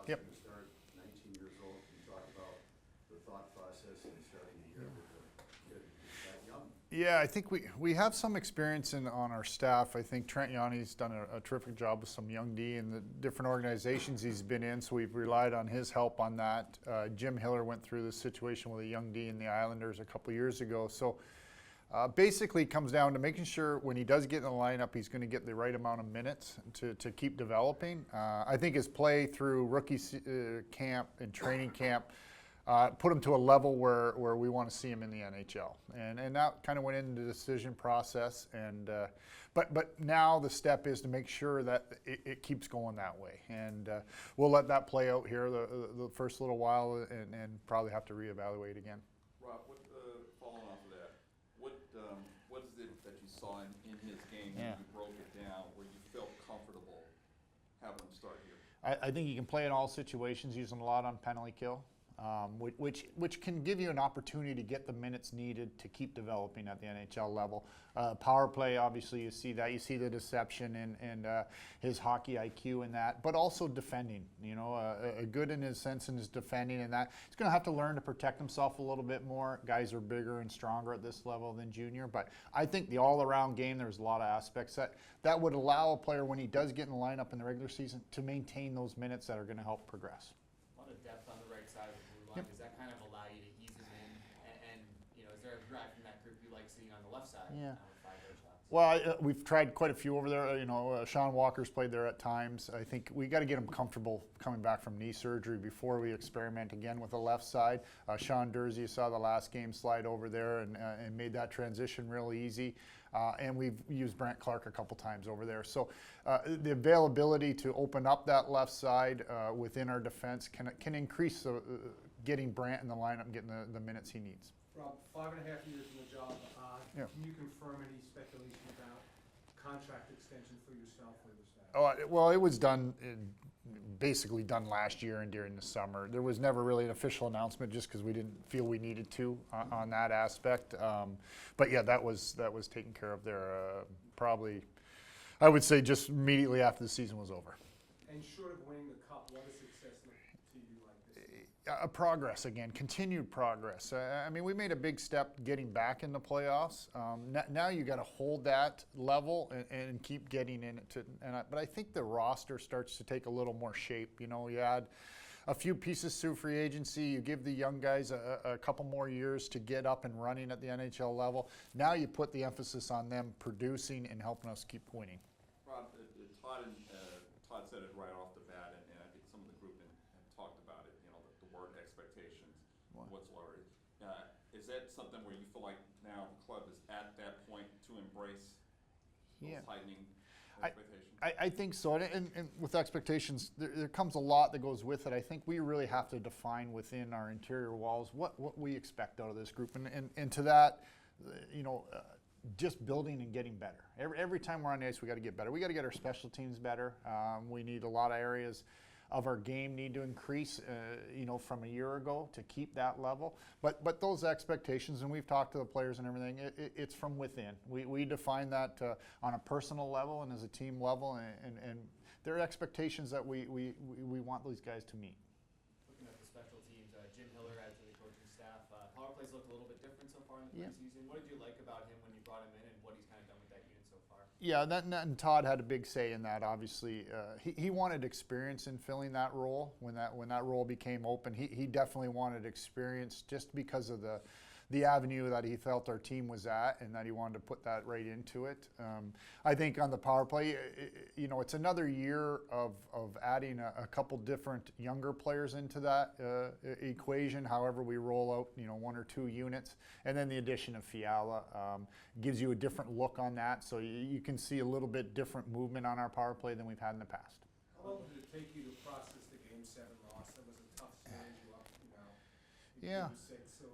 Yep. To start 19 years old, can you talk about the thought process in starting the year with a kid that young? Yeah, I think we have some experience on our staff. I think Trent Yanni's done a terrific job with some young D in the different organizations he's been in, so we've relied on his help on that. Jim Hiller went through this situation with a young D in the Islanders a couple years ago. So basically, it comes down to making sure when he does get in the lineup, he's going to get the right amount of minutes to keep developing. I think his play through rookie camp and training camp put him to a level where we want to see him in the NHL, and that kind of went into the decision process. And but now the step is to make sure that it keeps going that way, and we'll let that play out here the first little while, and probably have to reevaluate again. Rob, following off of that, what is it that you saw in his game when you broke it down where you felt comfortable having him start here? I think he can play in all situations, using a lot on penalty kill. Which can give you an opportunity to get the minutes needed to keep developing at the NHL level. Power play, obviously, you see that. You see the deception and his hockey IQ in that, but also defending. You know, a good in his sense in his defending and that. He's going to have to learn to protect himself a little bit more. Guys are bigger and stronger at this level than junior, but I think the all-around game, there's a lot of aspects that would allow a player, when he does get in the lineup in the regular season, to maintain those minutes that are going to help progress. A lot of depth on the right side of the blue line. Yep. Does that kind of allow you to ease him in? And you know, is there a guy from that group you like seeing on the left side? Yeah. With 5-goal shots? Well, we've tried quite a few over there. Sean Walker's played there at times. I think we got to get him comfortable coming back from knee surgery before we experiment again with the left side. Sean Dursey, you saw the last game, slide over there and made that transition real easy. And we've used Brant Clark a couple times over there. So the availability to open up that left side within our defense can increase getting Brant in the lineup and getting the minutes he needs. Rob, 5.5 years in the job. Yeah. Can you confirm any speculation about contract extension for yourself or the staff? Oh, well, it was done, basically done last year and during the summer. There was never really an official announcement just because we didn't feel we needed to on that aspect. But yeah, that was taken care of there probably, I would say, just immediately after the season was over. And short of winning the cup, what does success look to you like this season? Progress again, continued progress. I mean, we made a big step getting back in the playoffs. Now you got to hold that level and keep getting in it. But I think the roster starts to take a little more shape. You know, you add a few pieces through free agency. You give the young guys a couple more years to get up and running at the NHL level. Now you put the emphasis on them producing and helping us keep winning. Rob, Todd said it right off the bat, and I think some of the group have talked about it, you know, the word expectations whatsoever. Is that something where you feel like now the club is at that point to embrace those tightening expectations? I think so, and with expectations, there comes a lot that goes with it. I think we really have to define within our interior walls what we expect out of this group, and to that, just building and getting better. Every time we're on the ice, we got to get better. We got to get our special teams better. We need a lot of areas of our game need to increase, from a year ago to keep that level. But those expectations, and we've talked to the players and everything, it's from within. We define that on a personal level and as a team level, and there are expectations that we want these guys to meet. Looking at the special teams, Jim Hiller adds to the coaching staff. Power plays looked a little bit different so far in the preseason. What did you like about him when you brought him in, and what he's kind of done with that unit so far? Yeah, and Todd had a big say in that. Obviously, he wanted experience in filling that role when that role became open. He definitely wanted experience just because of the avenue that he felt our team was at, and that he wanted to put that right into it. I think on the power play, it's another year of adding a couple different younger players into that equation. However, we roll out one or two units, and then the addition of Fiala gives you a different look on that. So you can see a little bit different movement on our power play than we've had in the past. How long did it take you to process the Game 7 loss? That was a tough stage. Yeah. So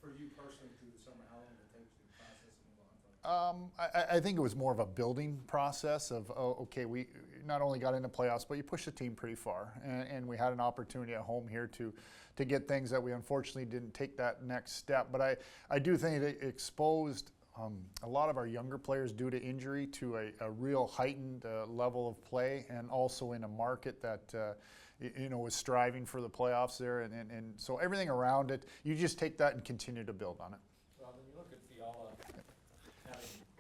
for you personally through the summer, how long did it take you to process and move on from it? I think it was more of a building process of, okay, we not only got into playoffs, but you pushed the team pretty far. And we had an opportunity at home here to get things that we unfortunately didn't take that next step. But I do think it exposed a lot of our younger players due to injury to a real heightened level of play, and also in a market that is striving for the playoffs there, and so everything around it, you just take that and continue to build on it. Rob, when you look at Fiala,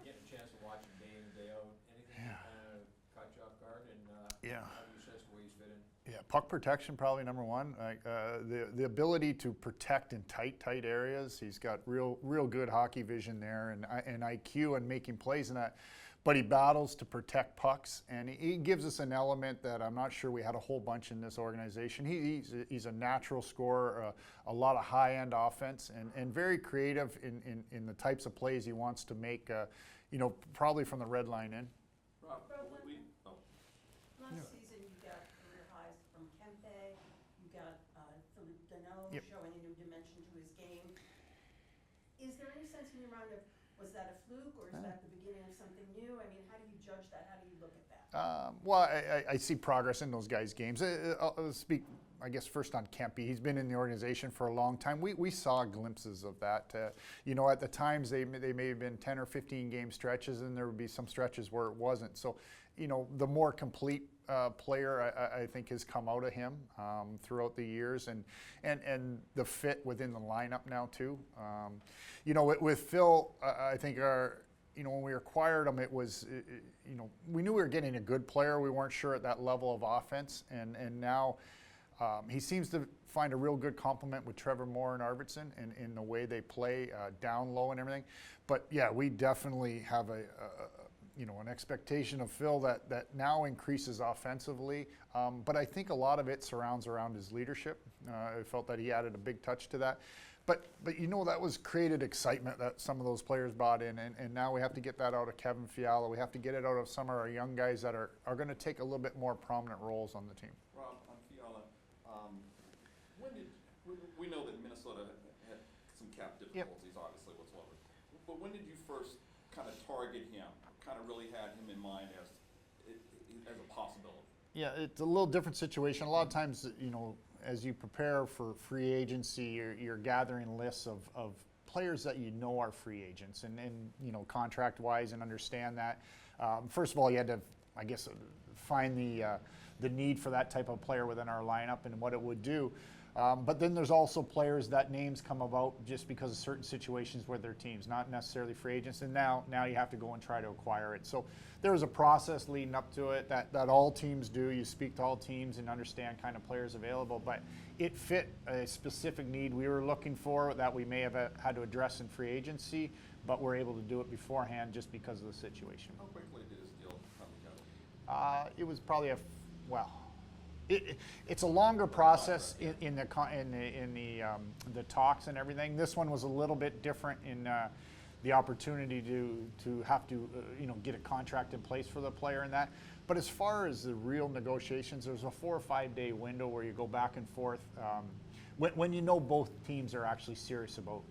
getting a chance to watch him day in, day out, anything that kind of caught you off guard, and Yeah. how do you assess where he's fit in? Yeah, puck protection probably number one. Like the ability to protect in tight areas. He's got real good hockey vision there, and IQ and making plays in that. But he battles to protect pucks, and he gives us an element that I'm not sure we had a whole bunch in this organization. He's a natural scorer, a lot of high-end offense, and very creative in the types of plays he wants to make. Probably from the red line in. Rob, Last season, you got career highs from Kempe, you got Philippe Deneau Yep. showing a new dimension to his game. Is there any sense in your mind of, was that a fluke, or is that the beginning of something new? I mean, how do you judge that? How do you look at that? Well, I see progress in those guys' games. I'll speak, I guess, first on Kempe. He's been in the organization for a long time. We saw glimpses of that. At the times they may have been 10 or 15 game stretches, and there would be some stretches where it wasn't. So, the more complete player I think has come out of him throughout the years, and the fit within the lineup now too. With Phil, I think when we acquired him, it was, we knew we were getting a good player. We weren't sure at that level of offense, and now he seems to find a real good complement with Trevor Moore and Arvidsson in the way they play down low and everything. But yeah, we definitely have an expectation of Phil that now increases offensively. But I think a lot of it surrounds around his leadership. I felt that he added a big touch to that. But that was created excitement that some of those players brought in, and now we have to get that out of Kevin Fiala. We have to get it out of some of our young guys that are going to take a little bit more prominent roles on the team. Rob, on Fiala, we know that Minnesota had some cap difficulties, obviously, whatsoever. But when did you first kind of target him, kind of really had him in mind as a possibility? Yeah, it's a little different situation. A lot of times, as you prepare for free agency, you're gathering lists of players that are free agents, and contract-wise, and understand that. First of all, you had to, I guess, find the need for that type of player within our lineup and what it would do. But then there's also players that names come about just because of certain situations with their teams, not necessarily free agents, and now you have to go and try to acquire it. So there was a process leading up to it that all teams do. You speak to all teams and understand kind of players available, but it fit a specific need we were looking for that we may have had to address in free agency, but we're able to do it beforehand just because of the situation. How quickly did this deal come together? It was probably it's a longer process in the talks and everything. This one was a little bit different in the opportunity to have to get a contract in place for the player and that. But as far as the real negotiations, there's a 4 or 5 day window where you go back and forth when both teams are actually serious about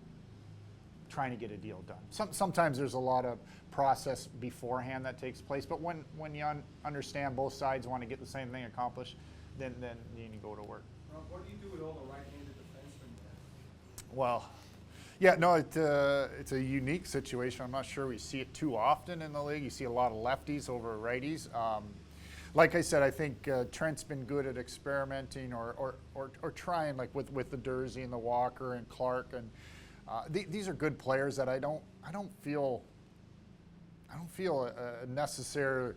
trying to get a deal done. Sometimes there's a lot of process beforehand that takes place, but when you understand both sides want to get the same thing accomplished, then you go to work. What do you do with all the right-handed defensemen there? Well, yeah, no, it's a unique situation. I'm not sure we see it too often in the league. You see a lot of lefties over righties. Like I said, I think Trent's been good at experimenting or trying, like with the Dursey and the Walker and Clark, and these are good players that I don't feel necessarily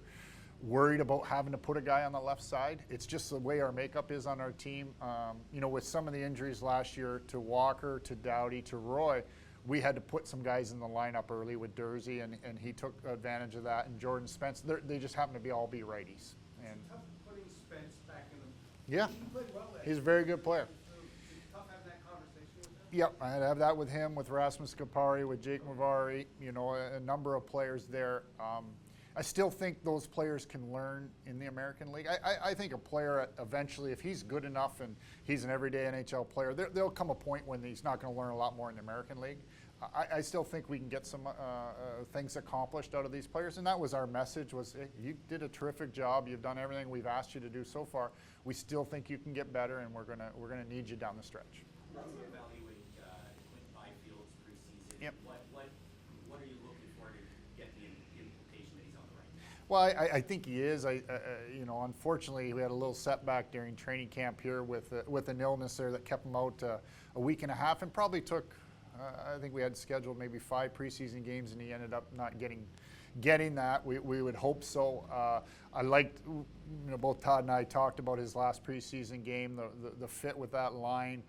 worried about having to put a guy on the left side. It's just the way our makeup is on our team. With some of the injuries last year to Walker, to Doughty, to Roy, we had to put some guys in the lineup early with Dursey, and he took advantage of that. And Jordan Spence, they just happen to be righties. And Tough putting Spence back in the. yeah, He played well there. he's a very good player. So it's tough having that conversation with him. Yep, I had to have that with him, with Rasmus Kapari, with Jake Mavari, a number of players there. I still think those players can learn in the American League. I think a player eventually, if he's good enough and he's an everyday NHL player, there'll come a point when he's not going to learn a lot more in the American League. I still think we can get some things accomplished out of these players, and that was our message: was, hey, you did a terrific job. You've done everything we've asked you to do so far. We still think you can get better, and we're gonna need you down the stretch. Let's evaluate Quinn Byfield's preseason. Yep. What are you looking Well, I think he is. You know, unfortunately, we had a little setback during training camp here with an illness there that kept him out a week and a half, and probably took. I think we had scheduled maybe 5 preseason games, and he ended up not getting that. We would hope so. I liked, you know, both Todd and I talked about his last preseason game, the fit with that line.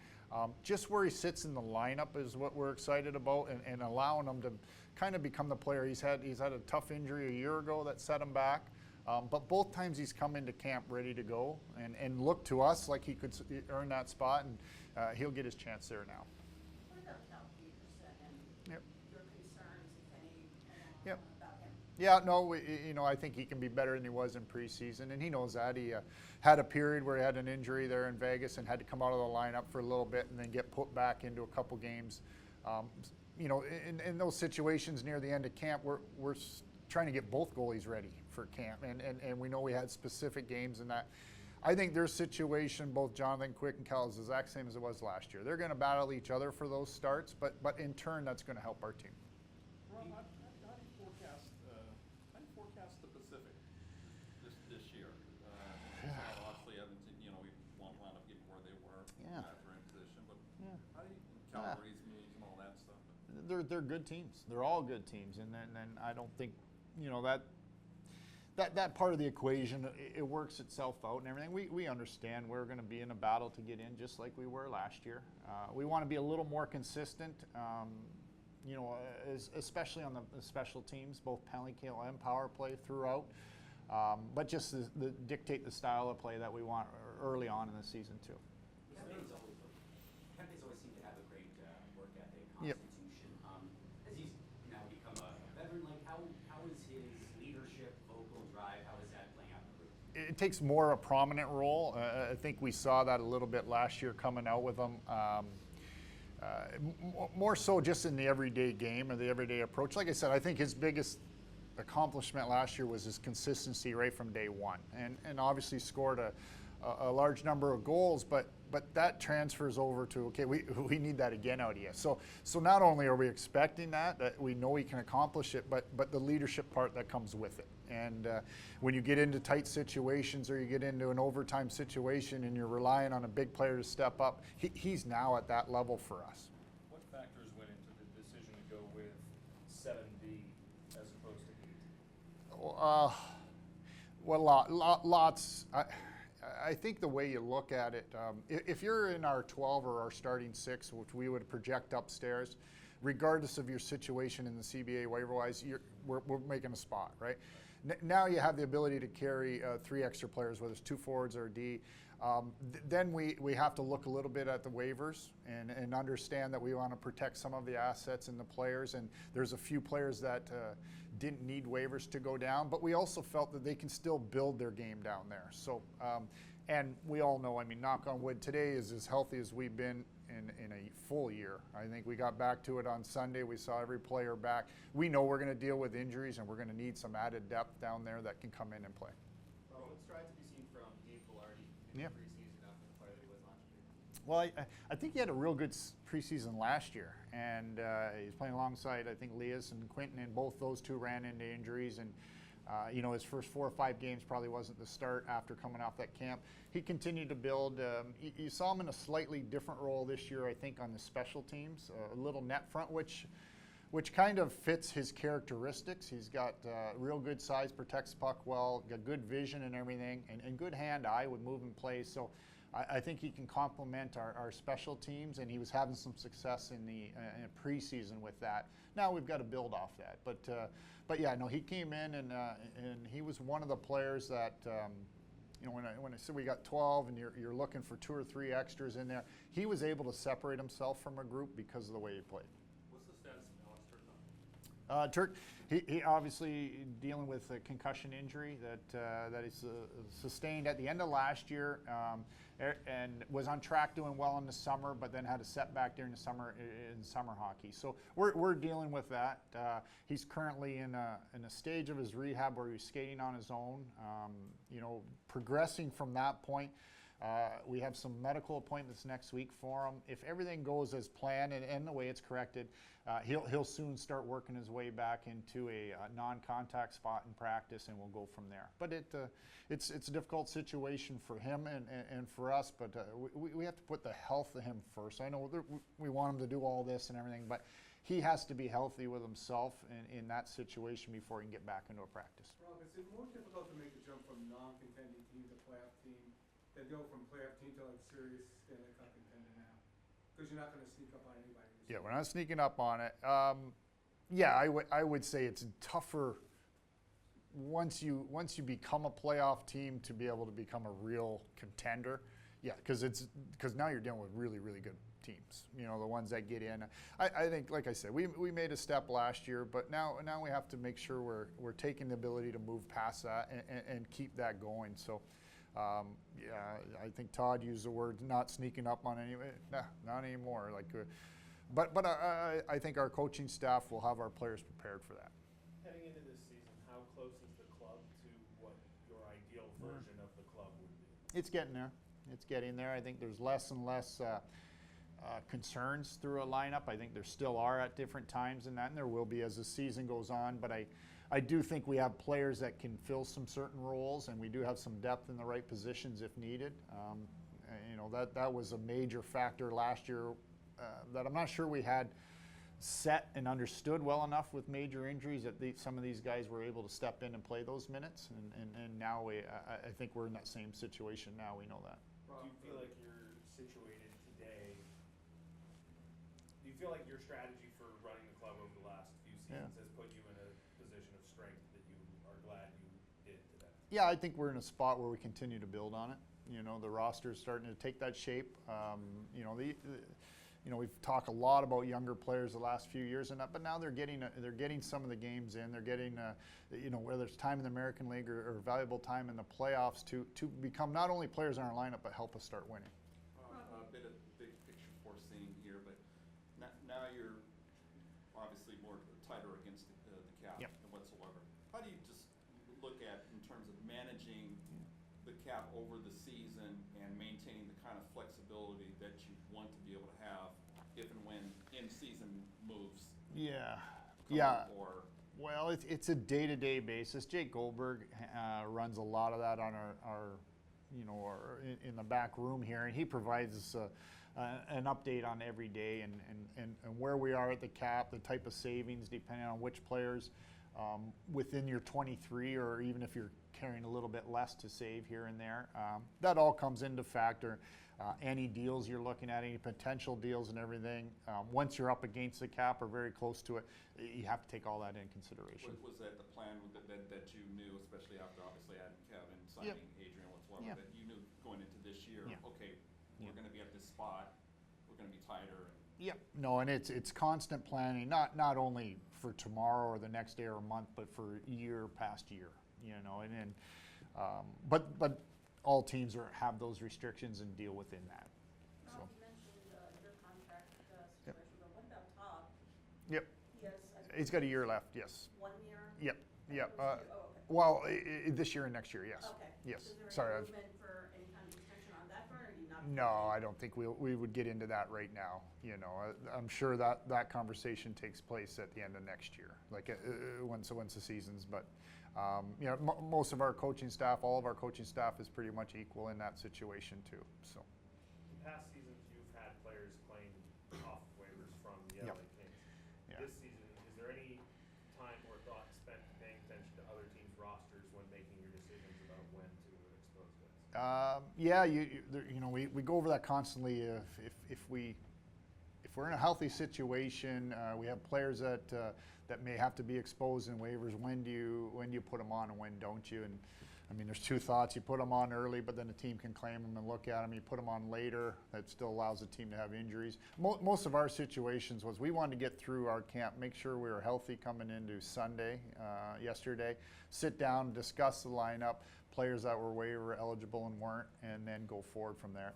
Just where he sits in the lineup is what we're excited about, and allowing him to kind of become the player he's had. He's had a tough injury a year ago that set him back, but both times he's come into camp ready to go and look to us like he could earn that spot, and he'll get his chance there now. What about Cal Peterson and Yep. your concerns, if any, Yep. about him? Yeah, no, you know, I think he can be better than he was in preseason, and he knows that. He had a period where he had an injury there in Vegas and had to come out of the lineup for a little bit and then get put back into a couple games. You know, in those situations near the end of camp, we're trying to get both goalies ready for camp, and we know we had specific games in that. I think their situation, both Jonathan Quick and Cal, is the exact same as it was last year. They're going to battle each other for those starts, but in turn, that's going to help our team. Rob, how do you forecast the Pacific this year? Obviously, Edmonton, you know, we won't wind up getting where they were Yeah. after in position, but Yeah. how do you, Calgary's moves and all that stuff? They're good teams. They're all good teams, and then I don't think, you know, that part of the equation, it works itself out and everything. We understand we're going to be in a battle to get in, just like we were last year. We want to be a little more consistent, you know, especially on the special teams, both penalty kill and power play throughout. But just dictate the style of play that we want early on in the season too. Kempe's always seemed to have a great work ethic, Yep. constitution. As he's now become a veteran, like how is his leadership, vocal drive, how is that playing out in the group? It takes more a prominent role. I think we saw that a little bit last year coming out with him. More so just in the everyday game or the everyday approach. Like I said, I think his biggest accomplishment last year was his consistency right from day one, and obviously scored a large number of goals, but that transfers over to, okay, we need that again out of you. So not only are we expecting that we know he can accomplish it, but the leadership part that comes with it. And when you get into tight situations or you get into an overtime situation and you're relying on a big player to step up, he's now at that level for us. What factors went into the decision to go with 7B as opposed to 8? Well, lots. I think the way you look at it, if you're in our 12 or our starting 6, which we would project upstairs, regardless of your situation in the CBA waiver-wise, we're making a spot, right? Now you have the ability to carry 3 extra players, whether it's 2 forwards or a D. Then we have to look a little bit at the waivers and understand that we want to protect some of the assets and the players. And there's a few players that didn't need waivers to go down, but we also felt that they can still build their game down there. So, and we all know, I mean, knock on wood, today is as healthy as we've been in a full year. I think we got back to it on Sunday. We saw every player back. We know we're going to deal with injuries, and we're going to need some added depth down there that can come in and play. Well, what strides have you seen from Dave Velarde in Yeah. the preseason after the player that he was last year? Well, I think he had a real good preseason last year, and he's playing alongside, I think, Lias and Quinton, and both those two ran into injuries. And you know, his first 4 or 5 games probably wasn't the start after coming off that camp. He continued to build. You saw him in a slightly different role this year, I think, on the special teams, a little net front, which kind of fits his characteristics. He's got real good size, protects puck well, got good vision and everything, and good hand-eye would move in play. So I think he can complement our special teams, and he was having some success in the preseason with that. Now we've got to build off that. But yeah, no, he came in and he was one of the players that, you know, when I said we got 12 and you're looking for 2 or 3 extras in there, he was able to separate himself from a group because of the way he played. What's the status of Alex Turcotte? Turk, he obviously dealing with a concussion injury that he's sustained at the end of last year, and was on track doing well in the summer, but then had a setback during the summer in summer hockey. So we're dealing with that. He's currently in a stage of his rehab where he's skating on his own, you know, progressing from that point. We have some medical appointments next week for him. If everything goes as planned and the way it's corrected, he'll soon start working his way back into a non-contact spot in practice, and we'll go from there. But it's a difficult situation for him and for us, but we have to put the health of him first. I know we want him to do all this and everything, but he has to be healthy with himself in that situation before he can get back into a practice. Rob, is it more difficult to make the jump from non-contending team to playoff team than go from playoff team to like serious Stanley Cup contender now? Because you're not going to sneak up on anybody. Yeah, we're not sneaking up on it. Yeah, I would say it's tougher once you become a playoff team to be able to become a real contender. Yeah, because now you're dealing with really, really good teams. You know, the ones that get in. I think, like I said, we made a step last year, but now we have to make sure we're taking the ability to move past that and keep that going. So. Yeah, I think Todd used the word not sneaking up on anybody. Nah, not anymore. Like, but I think our coaching staff will have our players prepared for that. Heading into this season, how close is the club to what your ideal version of the club would be? It's getting there. It's getting there. I think there's less and less concerns through a lineup. I think there still are at different times in that, and there will be as the season goes on. But I do think we have players that can fill some certain roles, and we do have some depth in the right positions if needed. You know, that was a major factor last year that I'm not sure we had set and understood well enough with major injuries that some of these guys were able to step in and play those minutes. And now I think we're in that same situation now. We know that. Do you feel like you're situated today? Do you feel like your strategy for running the club over the last few seasons has put you in a position of strength that you are glad you did today? Yeah, I think we're in a spot where we continue to build on it. You know, the roster is starting to take that shape. You know, we've talked a lot about younger players the last few years, but now they're getting some of the games in. They're getting, you know, whether it's time in the American League or valuable time in the playoffs to become not only players in our lineup but help us start winning. A bit of big picture foreseeing here, but now you're obviously more tighter against the cap Yep. than whatsoever. How do you just look at in terms of managing the cap over the season and maintaining the kind of flexibility that you want to be able to have if and when in-season moves Yeah. come Yeah. up, or Well, it's a day-to-day basis. Jake Goldberg runs a lot of that on our you know, in the back room here, and he provides us an update on every day and where we are at the cap, the type of savings, depending on which players within your 23, or even if you're carrying a little bit less to save here and there. That all comes into factor. Any deals you're looking at, any potential deals and everything, once you're up against the cap or very close to it, you have to take all that in consideration. was that the plan that you knew, especially after obviously adding Kevin, signing Adrian whatsoever, Yep. that you knew going into this year, Yeah. okay, Yeah. we're gonna be at this spot, we're gonna be tighter. Yep. No, and it's constant planning, not only for tomorrow or the next day or month, but for year past year. You know, but all teams have those restrictions and deal within that. So. Rob, you mentioned your contract situation, but what about Todd? Yep. He has, I think, He's got a year left. Yes. 1 year? Yep. Yep. Oh, okay. Well, this year and next year. Yes. Okay. Yes. Is there Sorry. any movement for any kind of extension on that front, or do you not? No, I don't think we would get into that right now. You know, I'm sure that conversation takes place at the end of next year, like once the season's. But you know, most of our coaching staff, all of our coaching staff, is pretty much equal in that situation too. So. In past seasons, you've had players claim off waivers from the Yep. LA Kings. Yeah. This season, is there any time or thought spent paying attention to other teams' rosters when making your decisions about when to expose guys? Yeah, you know, we go over that constantly. If we're in a healthy situation, we have players that may have to be exposed in waivers. When do you put them on and when don't you? And I mean, there's two thoughts. You put them on early, but then the team can claim them and look at them. You put them on later. That still allows the team to have injuries. Most of our situations was we wanted to get through our camp, make sure we were healthy coming into Sunday, yesterday, sit down, discuss the lineup, players that were waiver eligible and weren't, and then go forward from there.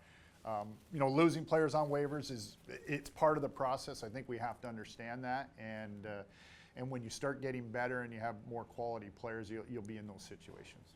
You know, losing players on waivers it's part of the process. I think we have to understand that, and when you start getting better and you have more quality players, you'll be in those situations.